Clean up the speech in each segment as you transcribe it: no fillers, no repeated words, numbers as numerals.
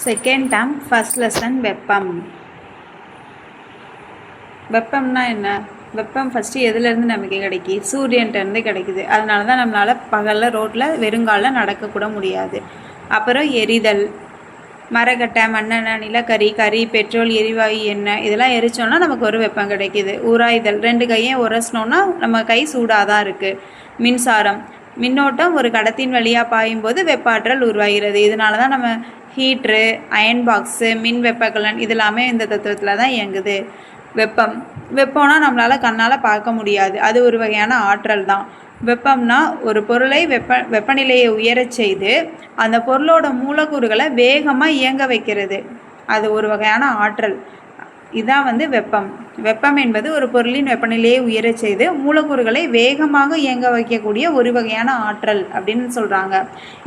Second term first lesson வெப்பம். வெப்பம்னா என்ன? வெப்பம் ஃபஸ்ட்டு எதுலேருந்து நமக்கு கிடைக்கி? சூரியன்கிட்டருந்து கிடைக்குது. அதனால தான் நம்மளால் பகலில் ரோட்டில் வெறுங்காலில் நடக்கக்கூட முடியாது. அப்புறம் எரிதல், மரக்கட்டை, மண்ணெண்ணெய், நிலக்கரி, கறி, பெட்ரோல், எரிவாயு, எண்ணெய் இதெல்லாம் எரித்தோன்னா நமக்கு ஒரு வெப்பம் கிடைக்கிது. உராய்தல், 2 கையும் உரசினோன்னா நம்ம கை சூடாக தான் இருக்குது. மின்சாரம், மின்னோட்டம் ஒரு கடத்தின் வழியாக பாயும்போது வெப்பாற்றல் உருவாகிறது. இதனால தான் நம்ம ஹீட்ரு, அயன் பாக்ஸு, மின் வெப்பக்கலன் இதெல்லாமே இந்த தத்துவத்தில் தான் இயங்குது. வெப்பம்னா நம்மளால் கண்ணால் பார்க்க முடியாது, அது ஒரு வகையான ஆற்றல் தான். வெப்பம்னா ஒரு பொருளை வெப்பநிலையை உயரச் செய்து அந்த பொருளோட மூலக்கூறுகளை வேகமாக இயங்க வைக்கிறது, அது ஒரு வகையான ஆற்றல். இதான் வெப்பம். வெப்பம் என்பது ஒரு பொருளின் வெப்பநிலையை உயரச் செய்து மூலக்கூறுகளை வேகமாக இயங்க வைக்கக்கூடிய ஒரு வகையான ஆற்றல் அப்படின்னு சொல்கிறாங்க.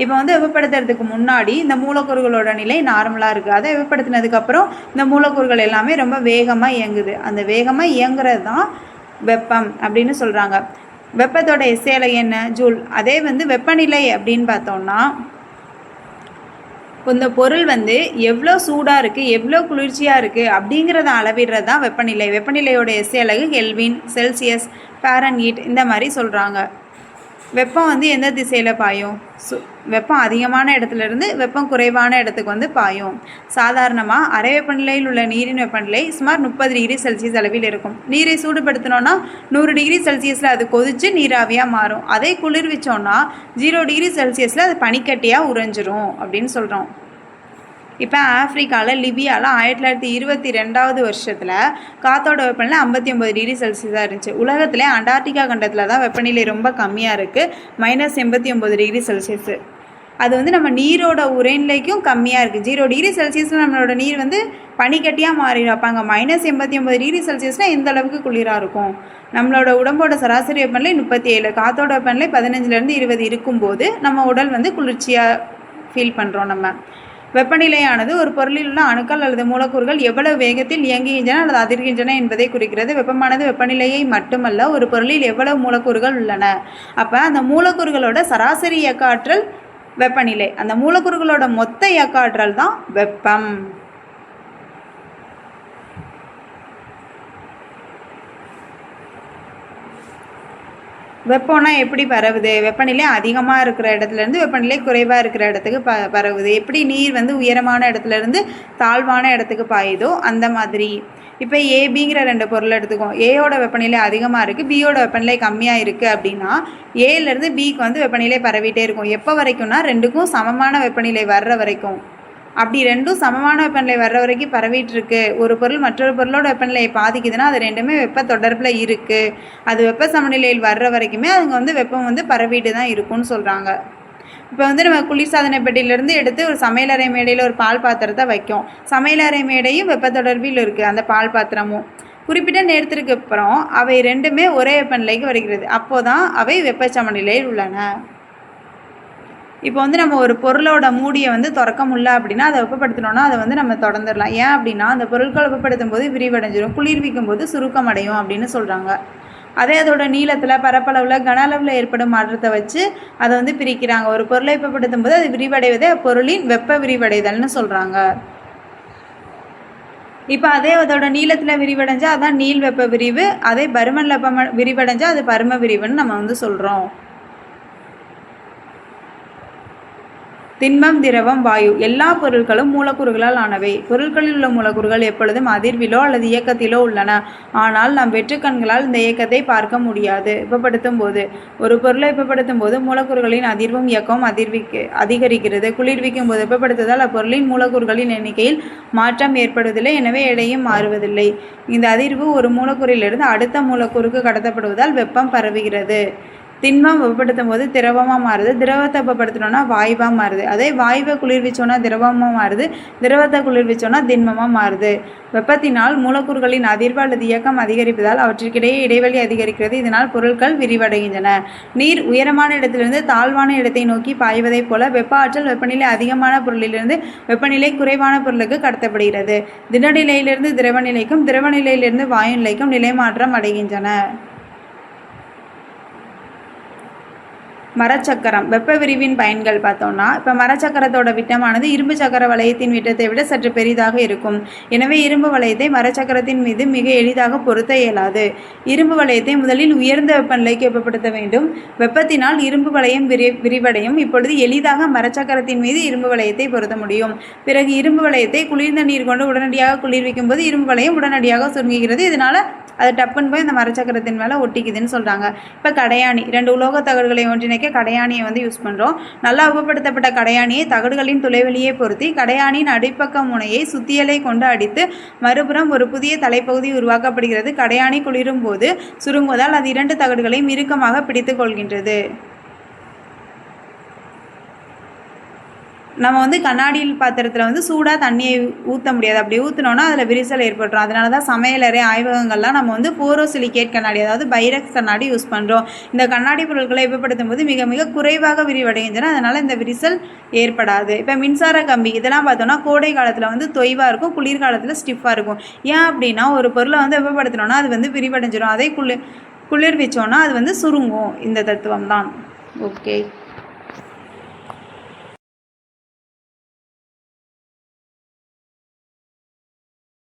இப்போ வெப்பப்படுத்துறதுக்கு முன்னாடி இந்த மூலக்கூறுகளோட நிலை நார்மலாக இருக்குது. அதை வெப்பப்படுத்தினதுக்கப்புறம் இந்த மூலக்கூறுகள் எல்லாமே ரொம்ப வேகமாக இயங்குது. அந்த வேகமாக இயங்குறது தான் வெப்பம் அப்படின்னு சொல்கிறாங்க. வெப்பத்தோட எஸ்ஐ என்ன? ஜூல். அதே வெப்பநிலை அப்படின்னு பார்த்தோம்னா இந்த பொருள் எவ்வளோ சூடாக இருக்குது, எவ்வளோ குளிர்ச்சியாக இருக்குது அப்படிங்கிறத அளவிடுறது தான் வெப்பநிலை. வெப்பநிலையோட எஸ்ஐ அலகு கெல்வின், செல்சியஸ், ஃபாரன்ஹீட் இந்த மாதிரி சொல்கிறாங்க. வெப்பம் எந்த திசையில் பாயும்? வெப்பம் அதிகமான இடத்துலேருந்து வெப்பம் குறைவான இடத்துக்கு பாயும். சாதாரணமாக அரை வெப்பநிலையில் உள்ள நீரின் வெப்பநிலை சுமார் 30 டிகிரி செல்சியஸ் அளவில் இருக்கும். நீரை சூடுபடுத்தினோன்னா 100 டிகிரி செல்சியஸில் அது கொதித்து நீராவியாக மாறும். அதை குளிர்விச்சோன்னா 0 டிகிரி செல்சியஸில் அது பனிக்கட்டியாக உறைஞ்சிரும் அப்படின்னு சொல்கிறோம். இப்போ ஆஃப்ரிக்காவில் லிபியாவில் 1922 வருஷத்தில் காற்றோட வெப்பநிலை 59 டிகிரி செல்சியஸாக இருந்துச்சு. உலகத்திலே அண்டார்டிகா கண்டத்தில் தான் வெப்பநிலை ரொம்ப கம்மியாக இருக்குது, -89 டிகிரி செல்சியஸு. அது நம்ம நீரோட உரைநிலைக்கும் கம்மியாக இருக்குது. 0 டிகிரி செல்சியஸில் நம்மளோட நீர் பனிக்கட்டியாக மாறிடும். அப்போ அங்கே -89 டிகிரி செல்சியஸ்னால் எந்த அளவுக்கு குளிராக இருக்கும்? நம்மளோட உடம்போட சராசரி வெப்பநிலை 37, காற்றோட வெப்பநிலை 15லேருந்து 20 இருக்கும்போது நம்ம உடல் குளிர்ச்சியாக ஃபீல் பண்ணுறோம். நம்ம வெப்பநிலையானது ஒரு பொருளில் உள்ள அணுக்கள் அல்லது மூலக்கூறுகள் எவ்வளவு வேகத்தில் இயங்குகின்றன அல்லது அதிர்கின்றன என்பதை குறிக்கிறது. வெப்பமானது வெப்பநிலையை மட்டுமல்ல, ஒரு பொருளில் எவ்வளவு மூலக்கூறுகள் உள்ளன. அப்போ அந்த மூலக்கூறுகளோட சராசரி இயக்க ஆற்றல் வெப்பநிலை, அந்த மூலக்கூறுகளோட மொத்த இயக்க ஆற்றல் தான் வெப்பம். வெப்பம்னா எப்படி பரவுது? வெப்பநிலை அதிகமாக இருக்கிற இடத்துலேருந்து வெப்பநிலை குறைவாக இருக்கிற இடத்துக்கு பரவுது. எப்படி நீர் உயரமான இடத்துலேருந்து தாழ்வான இடத்துக்கு பாயுதோ அந்த மாதிரி. இப்போ ஏபிங்கிற 2 பொருள் எடுத்துக்கோம். ஏயோட வெப்பநிலை அதிகமாக இருக்குது, பியோட வெப்பநிலை கம்மியாக இருக்குது அப்படின்னா ஏலேருந்து பிக்கு வெப்பநிலை பரவிட்டே இருக்கும். எப்போ வரைக்கும்னா 2க்கும் சமமான வெப்பநிலை வர்ற வரைக்கும். அப்படி 2ம் சமமான வெப்பநிலை வர்ற வரைக்கும் பரவிட்டு இருக்கு. ஒரு பொருள் மற்றொரு பொருளோட வெப்பநிலையை பாதிக்குதுன்னா அது 2மே வெப்ப தொடர்பில் இருக்குது. அது வெப்ப சமநிலையில் வர்ற வரைக்குமே அதுங்க வெப்பம் பரவிட்டு தான் இருக்கும்னு சொல்கிறாங்க. இப்போ நம்ம குளிர்சாதன பெட்டியிலேருந்து எடுத்து ஒரு சமையலறை மேடையில் ஒரு பால் பாத்திரத்தை வைக்கும். சமையலறை மேடையும் வெப்ப தொடர்பில் இருக்குது, அந்த பால் பாத்திரமும். குறிப்பிட்ட நேரத்திற்கு அப்புறம் அவை 2மே ஒரே வெப்பநிலைக்கு வருகிறது. அப்போது தான் அவை வெப்ப சமநிலையில் உள்ளன. இப்போ நம்ம ஒரு பொருளோட மூடியை திறக்க முடியல அப்படின்னா அதை வெப்பப்படுத்தினோன்னா அதை நம்ம திறந்துடலாம். ஏன் அப்படின்னா அந்த பொருட்களை வெப்பப்படுத்தும் போது விரிவடைஞ்சிடும், குளிர்விக்கும் போது சுருக்கம் அடையும் அப்படின்னு சொல்கிறாங்க. அதே அதோட நீளத்தில், பரப்பளவில், கன அளவில் ஏற்படும் மாற்றத்தை வச்சு அதை பிரிக்கிறாங்க. ஒரு பொருளை வெப்பப்படுத்தும் போது அது விரிவடைவதே பொருளின் வெப்ப விரிவடைதல்னு சொல்கிறாங்க. இப்போ அதே அதோட நீளத்தில் விரிவடைஞ்சால் அதான் நீள் வெப்ப விரிவு, அதே பருமன் வெப்ப விரிவடைஞ்சால் அது பரும விரிவுன்னு நம்ம சொல்கிறோம். திண்மம், திரவம், வாயு எல்லா பொருட்களும் மூலக்கூறுகளால் ஆனவை. பொருட்களில் உள்ள மூலக்கூறுகள் எப்பொழுதும் அதிர்விலோ அல்லது இயக்கத்திலோ உள்ளன. ஆனால் நம் வெற்றுக்கண்களால் இந்த இயக்கத்தை பார்க்க முடியாது. வெப்பப்படுத்தும் போது ஒரு பொருளை வெப்பப்படுத்தும் போது மூலக்கூறுகளின் அதிர்வும் இயக்கமும் அதிகரிக்கிறது. குளிர்விக்கும் போது வெப்பப்படுத்துதல் அப்பொருளின் மூலக்கூறுகளின் எண்ணிக்கையில் மாற்றம் ஏற்படுவதில்லை, எனவே எடையும் மாறுவதில்லை. இந்த அதிர்வு ஒரு மூலக்கூறிலிருந்து அடுத்த மூலக்கூறுக்கு கடத்தப்படுவதால் வெப்பம் பரவுகிறது. திண்மம் வெப்பப்படுத்தும் போது திரவமாக மாறுது, திரவத்தை வெப்பப்படுத்தினோன்னா வாயுவாக மாறுது. அதே வாயுவை குளிர்விச்சோன்னா திரவமாக மாறுது, திரவத்தை குளிர்விச்சோன்னா திண்மமாக மாறுது. வெப்பத்தினால் மூலக்கூறுகளின் அதிர்வு அல்லது இயக்கம் அதிகரிப்பதால் அவற்றிற்கிடையே இடைவெளி அதிகரிக்கிறது. இதனால் பொருட்கள் விரிவடைகின்றன. நீர் உயரமான இடத்திலிருந்து தாழ்வான இடத்தை நோக்கி பாய்வதைப் போல வெப்ப ஆற்றல் வெப்பநிலை அதிகமான பொருளிலிருந்து வெப்பநிலை குறைவான பொருளுக்கு கடத்தப்படுகிறது. திடநிலையிலிருந்து திரவ நிலைக்கும், திரவ நிலையிலிருந்து வாயு நிலைக்கும் நிலைமாற்றம் அடைகின்றன. மரச்சக்கரம் வெப்ப விரிவின் பயன்கள் பார்த்தோம்னா, இப்போ மரச்சக்கரத்தோட விட்டமானது இரும்பு சக்கர வளையத்தின் விட்டத்தை விட சற்று பெரிதாக இருக்கும். எனவே இரும்பு வளையத்தை மரச்சக்கரத்தின் மீது மிக எளிதாக பொருத்த இயலாது. இரும்பு வளையத்தை முதலில் உயர்ந்த வெப்பநிலைக்கு வெப்பப்படுத்த வேண்டும். வெப்பத்தினால் இரும்பு வளையம் விரிவடையும். இப்பொழுது எளிதாக மரச்சக்கரத்தின் மீது இரும்பு வளையத்தை பொருத்த முடியும். பிறகு இரும்பு வளையத்தை குளிர்ந்த நீர் கொண்டு உடனடியாக குளிர்விக்கும் போது இரும்பு வளையம் உடனடியாக சுருங்குகிறது. இதனால் அது டப்புன்னு போய் இந்த மரச்சக்கரத்தின் மேலே ஒட்டிக்குதுன்னு சொல்கிறாங்க. இப்போ கடையாணி, 2 உலோக தகடுகளை ஒன்றிணைக்க கடையாணியை யூஸ் பண்ணுறோம். நல்லா உபப்படுத்தப்பட்ட கடையாணியை தகடுகளின் துளைவெளியே பொருத்தி கடையாணியின் அடிப்பக்க முனையை சுத்தியலை கொண்டு அடித்து மறுபுறம் ஒரு புதிய தலைப்பகுதி உருவாக்கப்படுகிறது. கடையாணி குளிரும் போது சுருங்குவதால் அது 2 தகடுகளையும் இறுக்கமாக பிடித்து கொள்கின்றது. நம்ம கண்ணாடியில் பாத்திரத்தில் சூடாக தண்ணியை ஊற்ற முடியாது. அப்படி ஊற்றினோன்னா அதில் விரிசல் ஏற்பட்டுரும். அதனால தான் சமையலறை ஆய்வகங்கள்லாம் நம்ம போரோசிலிகேட் கண்ணாடி, அதாவது பைரக்ஸ் கண்ணாடி யூஸ் பண்ணுறோம். இந்த கண்ணாடி பொருட்களை வெப்பப்படுத்தும் போது மிக மிக குறைவாக விரிவடைகின்றன. அதனால் இந்த விரிசல் ஏற்படாது. இப்போ மின்சார கம்பி இதெல்லாம் பார்த்தோன்னா கோடை காலத்தில் தொய்வாக இருக்கும், குளிர்காலத்தில் ஸ்டிஃபாக இருக்கும். ஏன் அப்படின்னா ஒரு பொருளை வெப்பப்படுத்தினோன்னா அது விரிவடைஞ்சிடும். அதை குளிர்விச்சோன்னா அது சுருங்கும். இந்த தத்துவம் தான். ஓகே.